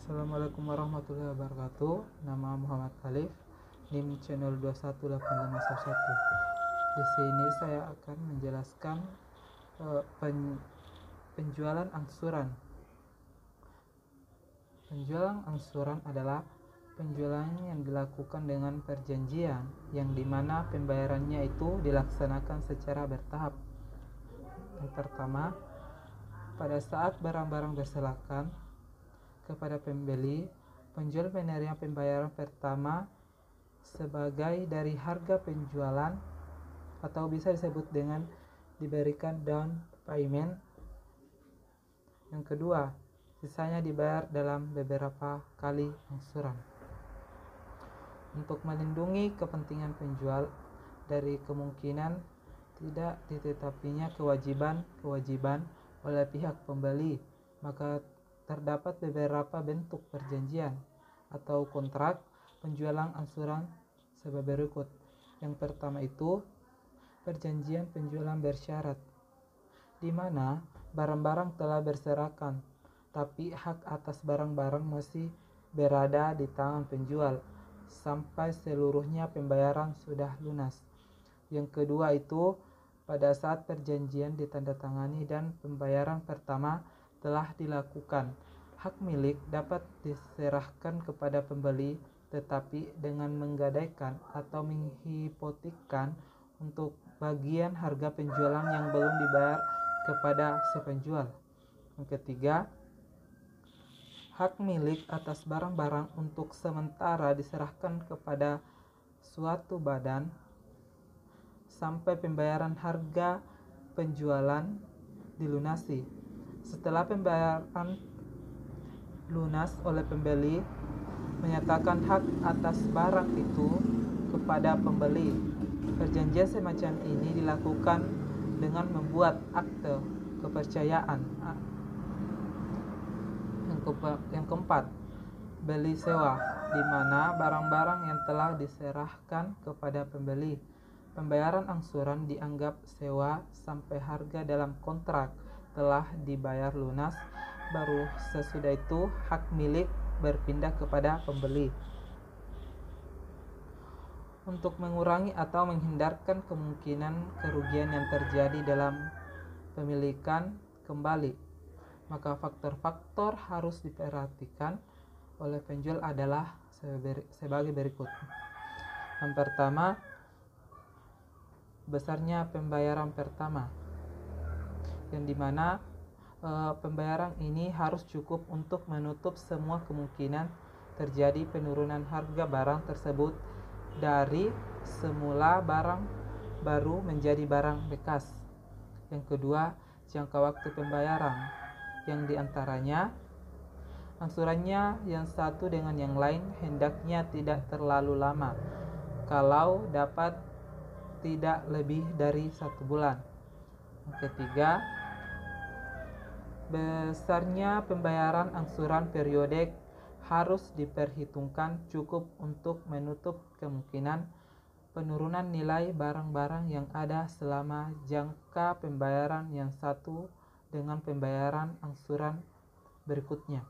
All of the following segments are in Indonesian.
Assalamualaikum warahmatullahi wabarakatuh. Nama Muhammad Alif, NIM channel 218511. Di sini saya akan menjelaskan penjualan angsuran. Penjualan angsuran adalah penjualan yang dilakukan dengan perjanjian yang dimana pembayarannya itu dilaksanakan secara bertahap. Yang pertama, pada saat barang-barang berserakan kepada pembeli, penjual menerima pembayaran pertama sebagai dari harga penjualan atau bisa disebut dengan diberikan down payment. Yang kedua, sisanya dibayar dalam beberapa kali angsuran. Untuk melindungi kepentingan penjual dari kemungkinan tidak ditetapinya kewajiban oleh pihak pembeli, maka terdapat beberapa bentuk perjanjian atau kontrak penjualan angsuran sebagai berikut. Yang pertama itu perjanjian penjualan bersyarat, di mana barang-barang telah berserakan, tapi hak atas barang-barang masih berada di tangan penjual sampai seluruhnya pembayaran sudah lunas. Yang kedua itu pada saat perjanjian ditandatangani dan pembayaran pertama telah dilakukan, hak milik dapat diserahkan kepada pembeli, tetapi dengan menggadaikan atau menghipotekkan untuk bagian harga penjualan yang belum dibayar kepada si penjual. Yang ketiga, hak milik atas barang-barang untuk sementara diserahkan kepada suatu badan sampai pembayaran harga penjualan dilunasi. Setelah pembayaran lunas oleh pembeli, menyatakan hak atas barang itu kepada pembeli. Perjanjian semacam ini dilakukan dengan membuat akte kepercayaan. Yang keempat, beli sewa, di mana barang-barang yang telah diserahkan kepada pembeli. Pembayaran angsuran dianggap sewa sampai harga dalam kontrak telah dibayar lunas, baru sesudah itu hak milik berpindah kepada pembeli. Untuk mengurangi atau menghindarkan kemungkinan kerugian yang terjadi dalam pemilikan kembali, maka faktor-faktor harus diperhatikan oleh penjual adalah sebagai berikut. Yang pertama, besarnya pembayaran pertama, yang dimana pembayaran ini harus cukup untuk menutup semua kemungkinan terjadi penurunan harga barang tersebut dari semula barang baru menjadi barang bekas. Yang kedua, jangka waktu pembayaran, yang diantaranya angsurannya yang satu dengan yang lain hendaknya tidak terlalu lama, kalau dapat tidak lebih dari 1 bulan. Yang ketiga, besarnya pembayaran angsuran periodik harus diperhitungkan cukup untuk menutup kemungkinan penurunan nilai barang-barang yang ada selama jangka pembayaran yang satu dengan pembayaran angsuran berikutnya.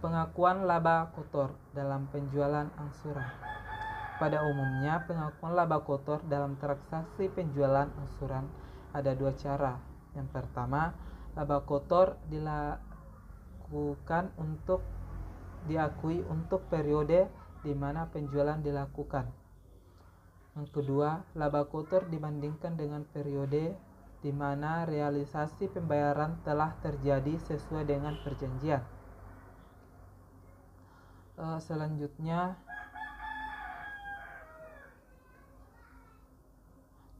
Pengakuan laba kotor dalam penjualan angsuran. Pada umumnya, pengakuan laba kotor dalam transaksi penjualan angsuran ada dua cara. Yang pertama, laba kotor diakui untuk periode di mana penjualan dilakukan. Yang kedua, laba kotor dibandingkan dengan periode di mana realisasi pembayaran telah terjadi sesuai dengan perjanjian. Selanjutnya,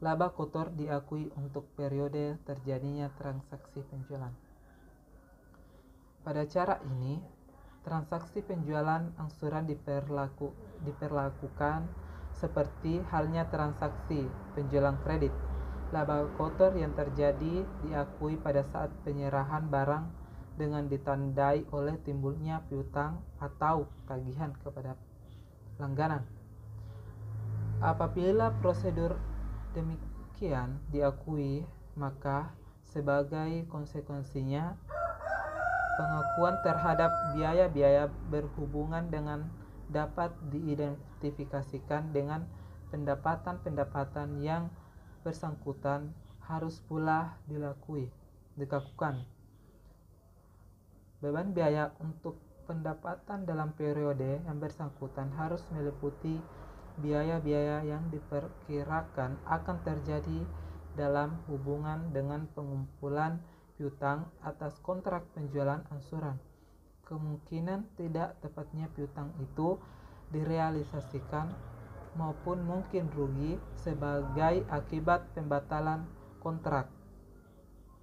laba kotor diakui untuk periode terjadinya transaksi penjualan. Pada cara ini, transaksi penjualan angsuran diperlakukan seperti halnya transaksi penjualan kredit. Laba kotor yang terjadi diakui pada saat penyerahan barang dengan ditandai oleh timbulnya piutang atau tagihan kepada langganan. Apabila prosedur demikian diakui, maka sebagai konsekuensinya Pengakuan terhadap biaya-biaya berhubungan dengan dapat diidentifikasikan dengan pendapatan-pendapatan yang bersangkutan harus pula dilakukan. Beban biaya untuk pendapatan dalam periode yang bersangkutan harus meliputi biaya-biaya yang diperkirakan akan terjadi dalam hubungan dengan pengumpulan piutang atas kontrak penjualan angsuran. Kemungkinan tidak tepatnya piutang itu direalisasikan maupun mungkin rugi sebagai akibat pembatalan kontrak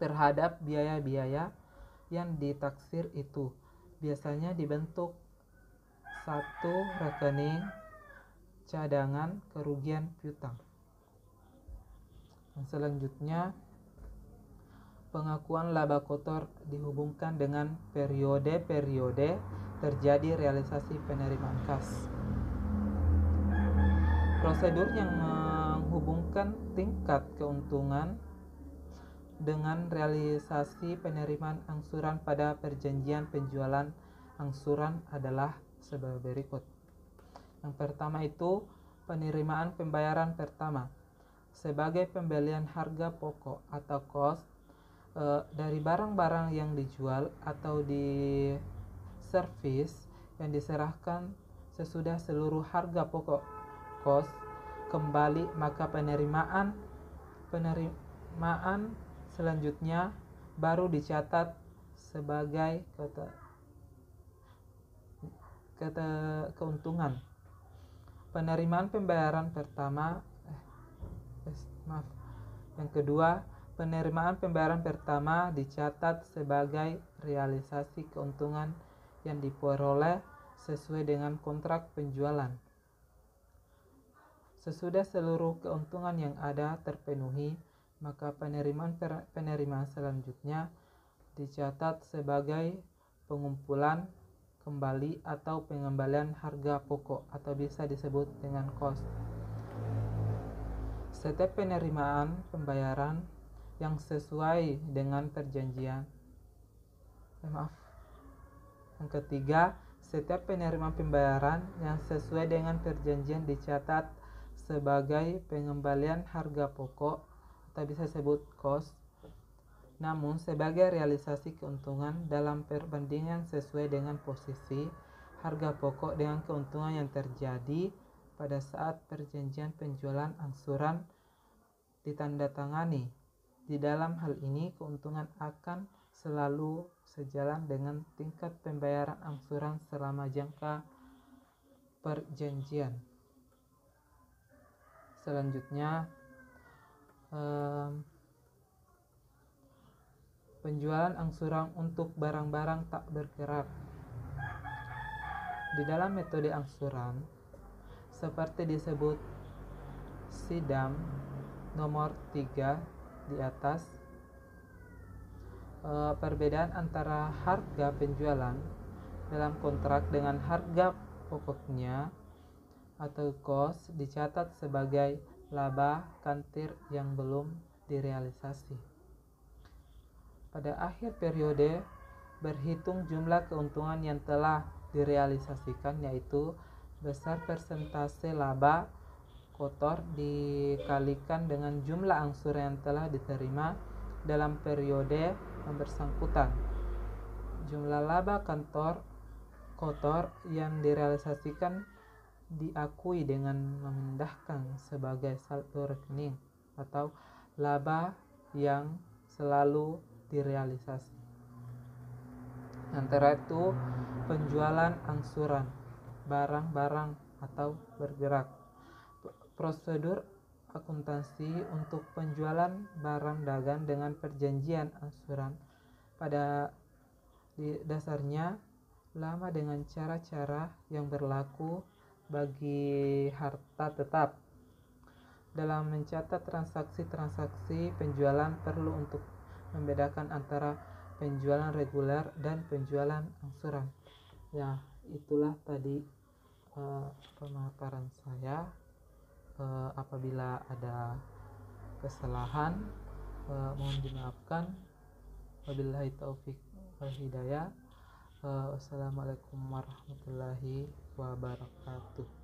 terhadap biaya-biaya yang ditaksir itu biasanya dibentuk satu rekening cadangan kerugian piutang. Selanjutnya, pengakuan laba kotor dihubungkan dengan periode-periode terjadi realisasi penerimaan kas. Prosedur yang menghubungkan tingkat keuntungan dengan realisasi penerimaan angsuran pada perjanjian penjualan angsuran adalah sebagai berikut. Yang pertama itu penerimaan pembayaran pertama sebagai pembelian harga pokok atau cost dari barang-barang yang dijual atau di servis yang diserahkan sesudah seluruh harga pokok cost kembali, maka penerimaan selanjutnya baru dicatat sebagai keuntungan. Penerimaan pembayaran pertama yang kedua, penerimaan pembayaran pertama dicatat sebagai realisasi keuntungan yang diperoleh sesuai dengan kontrak penjualan. Sesudah seluruh keuntungan yang ada terpenuhi, maka penerimaan selanjutnya dicatat sebagai pengumpulan kembali atau pengembalian harga pokok atau bisa disebut dengan cost. Setiap penerimaan pembayaran yang sesuai dengan perjanjian. Yang ketiga, setiap penerimaan pembayaran yang sesuai dengan perjanjian dicatat sebagai pengembalian harga pokok atau bisa disebut cost. Namun sebagai realisasi keuntungan dalam perbandingan sesuai dengan posisi harga pokok dengan keuntungan yang terjadi pada saat perjanjian penjualan angsuran ditandatangani. Di dalam hal ini keuntungan akan selalu sejalan dengan tingkat pembayaran angsuran selama jangka perjanjian. Selanjutnya, penjualan angsuran untuk barang-barang tak bergerak. Di dalam metode angsuran seperti disebut sidang nomor 3 di atas, perbedaan antara harga penjualan dalam kontrak dengan harga pokoknya atau cost dicatat sebagai laba kantir yang belum direalisasi. Pada akhir periode berhitung jumlah keuntungan yang telah direalisasikan, yaitu besar persentase laba kotor dikalikan dengan jumlah angsuran yang telah diterima dalam periode yang bersangkutan. Jumlah laba kotor yang direalisasikan diakui dengan memindahkan sebagai saldo rekening atau laba yang selalu direalisasi. Antara itu penjualan angsuran barang-barang atau bergerak. Prosedur akuntansi untuk penjualan barang dagang dengan perjanjian angsuran pada dasarnya sama dengan cara-cara yang berlaku bagi harta tetap. Dalam mencatat transaksi-transaksi penjualan perlu untuk membedakan antara penjualan reguler dan penjualan angsuran. Ya, itulah tadi pemaparan saya. Apabila ada kesalahan mohon dimaafkan. Wabillahi taufik wal hidayah. Wassalamualaikum warahmatullahi wabarakatuh.